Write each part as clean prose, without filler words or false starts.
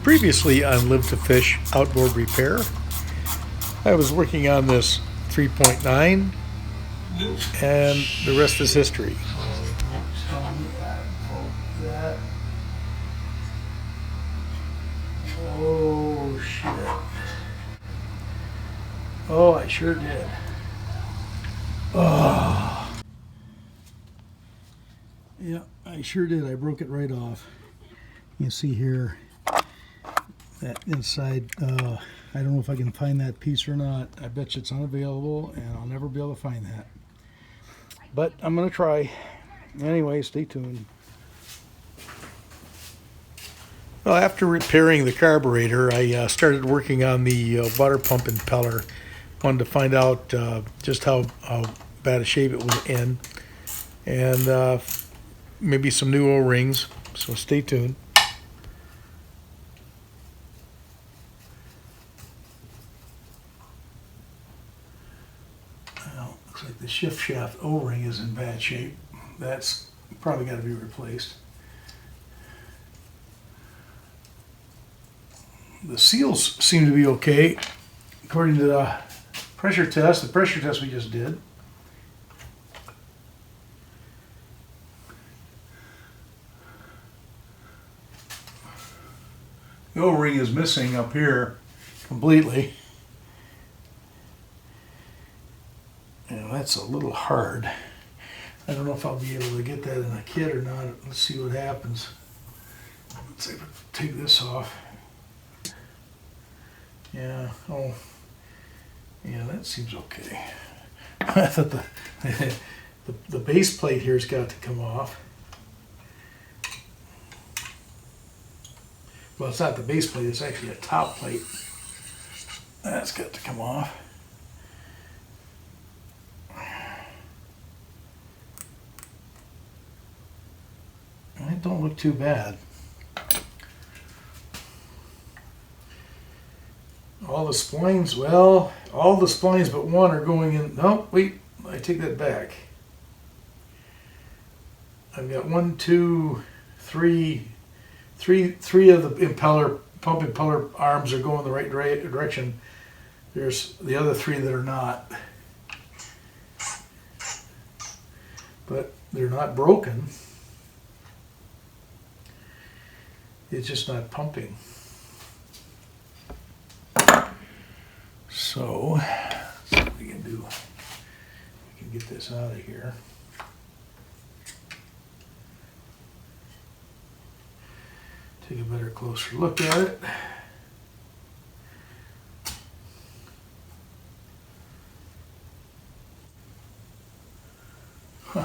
Previously on Live to Fish Outboard Repair, I was working on this 3.9 and the rest is history. Oh shit. Oh, I sure did. Oh. Yeah, I sure did. I broke it right off. You see here that inside, I don't know if I can find that piece or not. I bet you it's unavailable and I'll never be able to find that. But I'm going to try. Anyway, stay tuned. Well, after repairing the carburetor, I started working on the water pump impeller. Wanted to find out just how bad a shape it was in, and maybe some new O-rings. So stay tuned. Well, looks like the shift shaft O-ring is in bad shape. That's probably got to be replaced. The seals seem to be okay according to the pressure test we just did. The O-ring is missing up here completely. And that's a little hard. I don't know if I'll be able to get that in a kit or not. Let's see what happens. Let's see if I take this off. Yeah, oh, yeah, that seems okay. I thought the base plate here's got to come off. Well, it's not the base plate, it's actually a top plate. That's got to come off. It don't look too bad. All the splines, well, all the splines but one are going in. No, wait, I take that back. I've got three of the pump impeller arms are going the right direction. There's the other three that are not. But they're not broken. It's just not pumping. So, let's see what we can do. We can get this out of here. Take a better, closer look at it. Huh.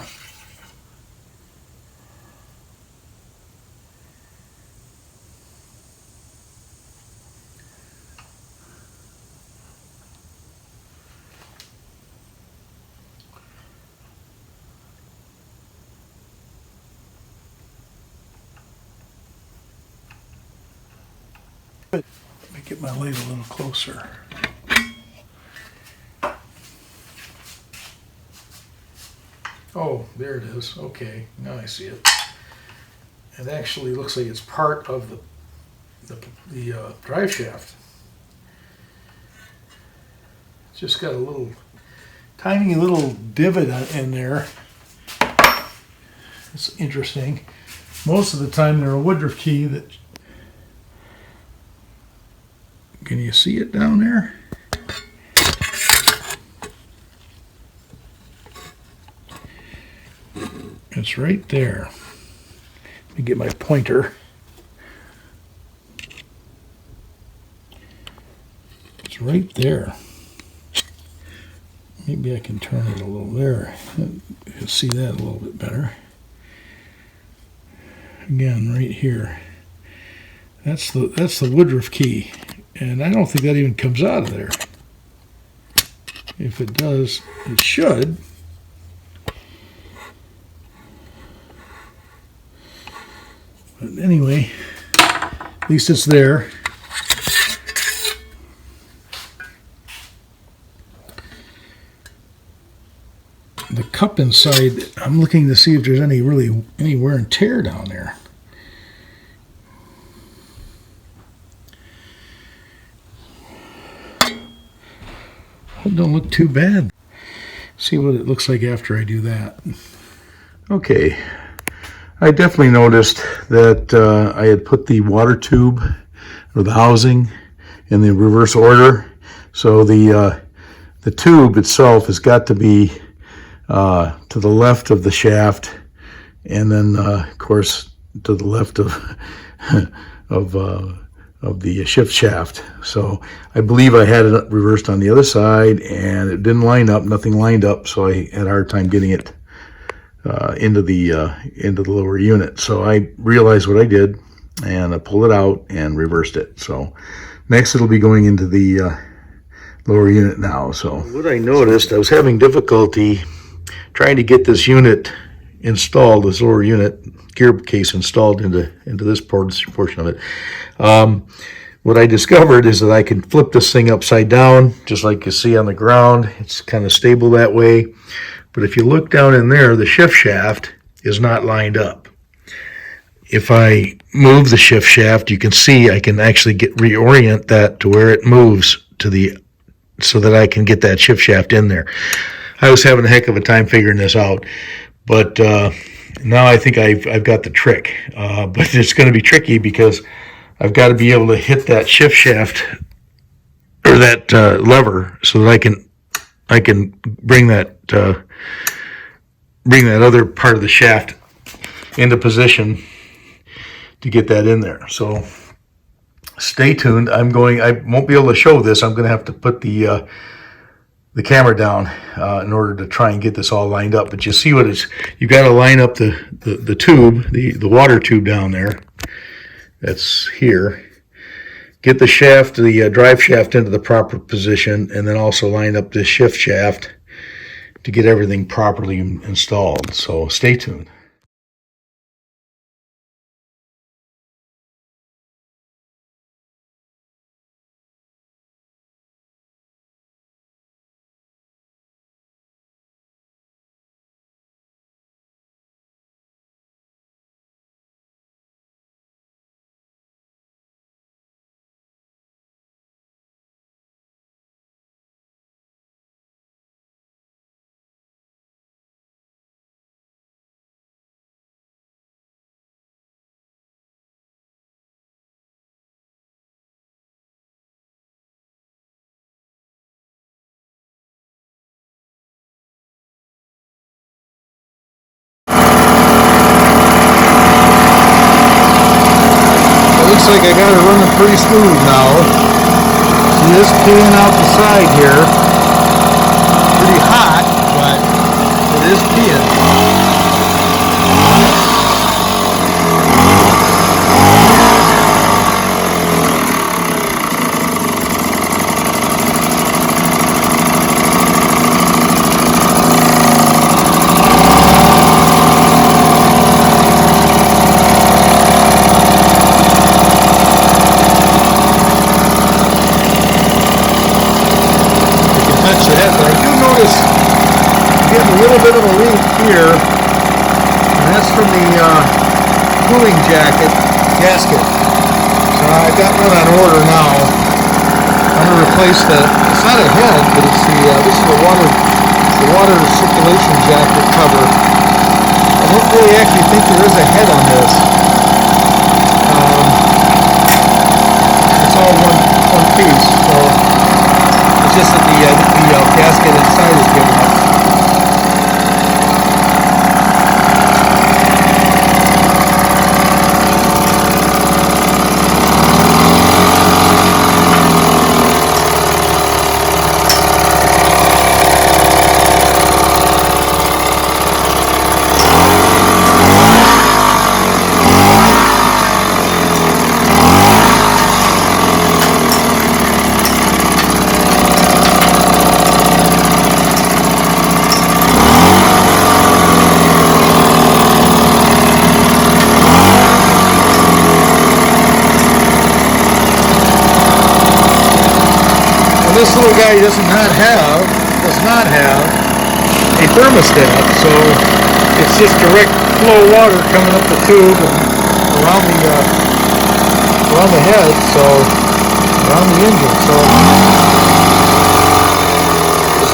Let me get my light a little closer. Oh, there it is. Okay, now I see it. It actually looks like it's part of the drive shaft. It's just got a little tiny little divot in there. It's interesting. Most of the time they're a Woodruff key that. Can you see it down there? It's right there. Let me get my pointer. It's right there. Maybe I can turn it a little there. You can see that a little bit better. Again, right here. That's the Woodruff key. And I don't think that even comes out of there. If it does, it should. But anyway, at least it's there. The cup inside, I'm looking to see if there's any wear and tear down there. It don't look too bad. See what it looks like after I do that. Okay, I definitely noticed that I had put the water tube or the housing in the reverse order. So the tube itself has got to be to the left of the shaft, and then of course to the left of of the shift shaft. So I believe I had it reversed on the other side, and it didn't line up. Nothing lined up, so I had a hard time getting it into the lower unit. So I realized what I did, and I pulled it out and reversed it. So next it'll be going into the lower unit now. So what I noticed, I was having difficulty trying to get this unit installed, this lower unit gear case installed into this portion of it. What I discovered is that I can flip this thing upside down, just like you see on the ground. It's kind of stable that way. But if you look down in there, the shift shaft is not lined up. If I move the shift shaft, you can see I can actually reorient that to where it moves so that I can get that shift shaft in there. I was having a heck of a time figuring this out, but now I think I've got the trick. But it's going to be tricky because I've got to be able to hit that shift shaft or that lever so that I can bring that other part of the shaft into position to get that in there. So stay tuned. I won't be able to show this. I'm going to have to put the camera down in order to try and get this all lined up. But you see what you got to line up the tube, the water tube down there. That's here. Get the shaft, the drive shaft into the proper position, and then also line up this shift shaft to get everything properly installed. So stay tuned. Looks like I got it running pretty smooth now. See this peeing out the side here. Pretty hot, but it is peeing. Getting a little bit of a leak here, and that's from the cooling jacket gasket. So I've got one on order now. I'm going to replace it's not a head, but it's this is the water circulation jacket cover. I don't really actually think there is a head on this. It's all one piece, so it's just that the gasket inside is giving up. This little guy does not have a thermostat, so it's just direct flow water coming up the tube and around the head, so around the engine. So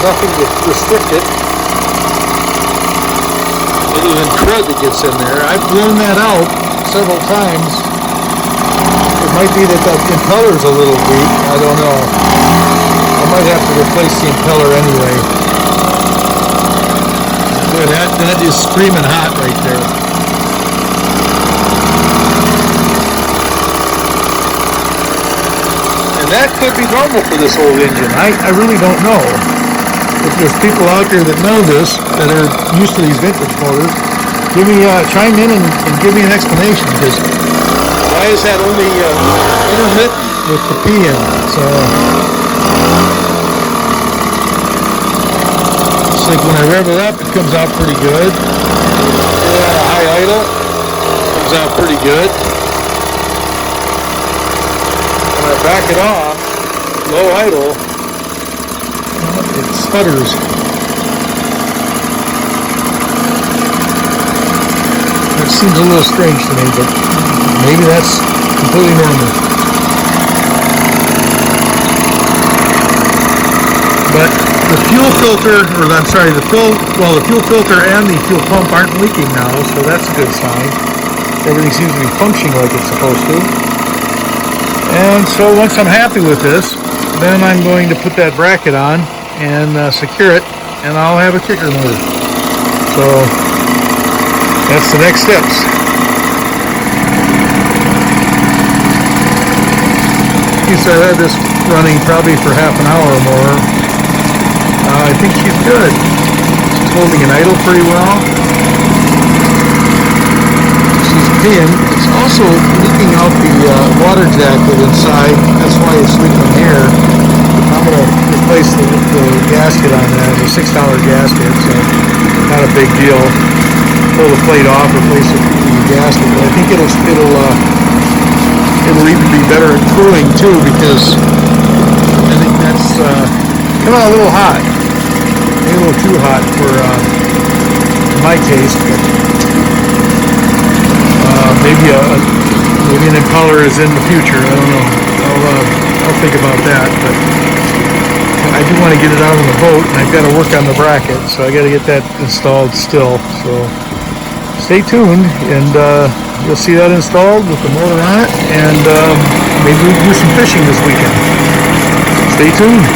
nothing to restrict it. And even crud that gets in there. I've blown that out several times. It might be that impeller's a little weak. I don't know. I might have to replace the impeller anyway. Boy, that is screaming hot right there. And that could be normal for this old engine. I really don't know. If there's people out there that know this, that are used to these vintage motors, chime in and give me an explanation, because why is that only intermittent with the P in? So it's like when I rev it up, it comes out pretty good. High idle, comes out pretty good. When I back it off, low idle, it sputters. That seems a little strange to me, but maybe that's completely normal. But the fuel filter, the fuel filter and the fuel pump aren't leaking now, so that's a good sign. Everything seems to be functioning like it's supposed to. And so once I'm happy with this, then I'm going to put that bracket on and secure it, and I'll have a kicker motor. So that's the next steps. So I've had this running probably for half an hour or more. I think she's good. She's holding an idle pretty well. She's pinned. It's also leaking out the water jacket inside. That's why it's leaking air. I'm going to replace the gasket on that. It's a $6 gasket, so not a big deal. Pull the plate off, replace the gasket. But I think it'll even be better at cooling too, because I think that's coming out a little hot. Maybe a little too hot for my taste. But, maybe an impeller is in the future. I don't know. I'll think about that. But I do want to get it out on the boat, and I've got to work on the bracket, so I got to get that installed still. So stay tuned, and you'll see that installed with the motor on it, and maybe we can do some fishing this weekend. Stay tuned.